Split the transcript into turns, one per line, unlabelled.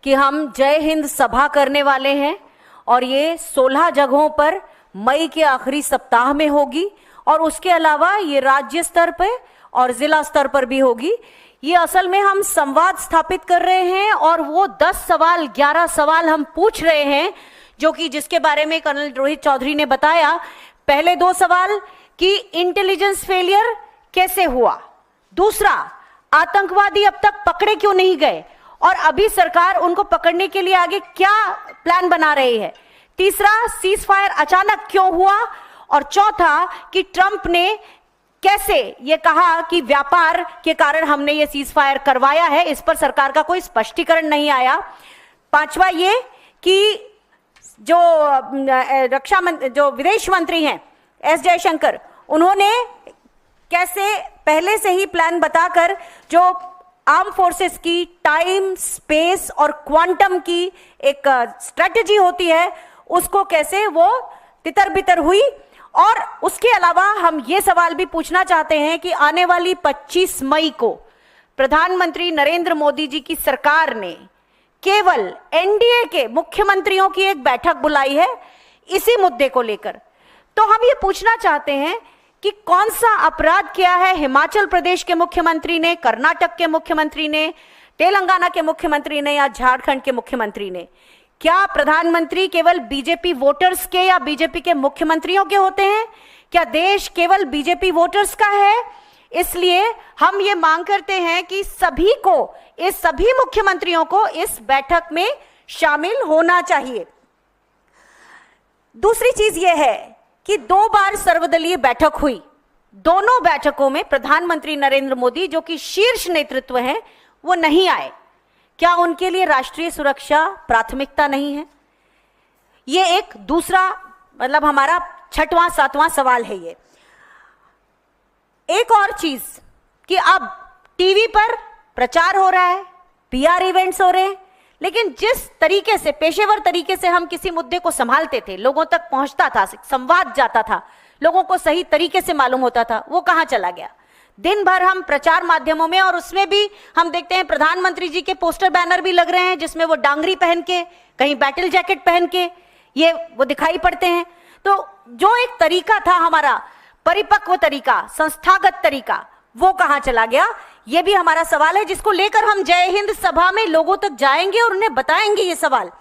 कि हम जय हिंद सभा करने वाले हैं और ये 16 जगहों पर मई के आखिरी सप्ताह में होगी और उसके अलावा ये राज्य स्तर पर और जिला स्तर पर भी होगी। ये असल में हम संवाद स्थापित कर रहे हैं और वो 10 सवाल 11 सवाल हम पूछ रहे हैं जो कि जिसके बारे में कर्नल रोहित चौधरी ने बताया। पहले 2 सवाल कि इंटेलिजेंस फेलियर कैसे हुआ, दूसरा आतंकवादी अब तक पकड़े क्यों नहीं गए और अभी सरकार उनको पकड़ने के लिए आगे क्या प्लान बना रही है, तीसरा सीज फायर अचानक क्यों हुआ और चौथा कि ट्रंप ने कैसे ये कहा कि व्यापार के कारण हमने ये सीज फायर करवाया है, इस पर सरकार का कोई स्पष्टीकरण नहीं आया। पांचवा ये कि जो विदेश मंत्री हैं एस जयशंकर, उन्होंने कैसे पहले से ही प्लान बताकर जो आर्म फोर्सेस की टाइम स्पेस और क्वांटम की एक स्ट्रेटजी होती है उसको कैसे वो तितर बितर हुई। और उसके अलावा हम ये सवाल भी पूछना चाहते हैं कि आने वाली 25 मई को प्रधानमंत्री नरेंद्र मोदी जी की सरकार ने केवल एनडीए के मुख्यमंत्रियों की एक बैठक बुलाई है इसी मुद्दे को लेकर। तो हम ये पूछना चाहते हैं कि कौन सा अपराध किया है हिमाचल प्रदेश के मुख्यमंत्री ने, कर्नाटक के मुख्यमंत्री ने, तेलंगाना के मुख्यमंत्री ने या झारखंड के मुख्यमंत्री ने। क्या प्रधानमंत्री केवल बीजेपी वोटर्स के या बीजेपी के मुख्यमंत्रियों के होते हैं? क्या देश केवल बीजेपी वोटर्स का है? इसलिए हम ये मांग करते हैं कि सभी मुख्यमंत्रियों को इस बैठक में शामिल होना चाहिए। दूसरी चीज यह है कि 2 बार सर्वदलीय बैठक हुई, दोनों बैठकों में प्रधानमंत्री नरेंद्र मोदी जो कि शीर्ष नेतृत्व है वो नहीं आए। क्या उनके लिए राष्ट्रीय सुरक्षा प्राथमिकता नहीं है? ये एक दूसरा मतलब हमारा 6वां 7वां सवाल है। ये एक और चीज कि अब टीवी पर प्रचार हो रहा है, पीआर इवेंट्स हो रहे हैं, लेकिन जिस तरीके से पेशेवर तरीके से हम किसी मुद्दे को संभालते थे, लोगों तक पहुंचता था, संवाद जाता था, लोगों को सही तरीके से मालूम होता था, वो कहां चला गया? दिन भर हम प्रचार माध्यमों में और उसमें भी हम देखते हैं प्रधानमंत्री जी के पोस्टर बैनर भी लग रहे हैं जिसमें वो डांगरी पहन के, कहीं बैटल जैकेट पहन के वो दिखाई पड़ते हैं। तो जो एक तरीका था हमारा परिपक्व तरीका, संस्थागत तरीका, वो कहां चला गया? ये भी हमारा सवाल है जिसको लेकर हम जय हिंद सभा में लोगों तक जाएंगे और उन्हें बताएंगे ये सवाल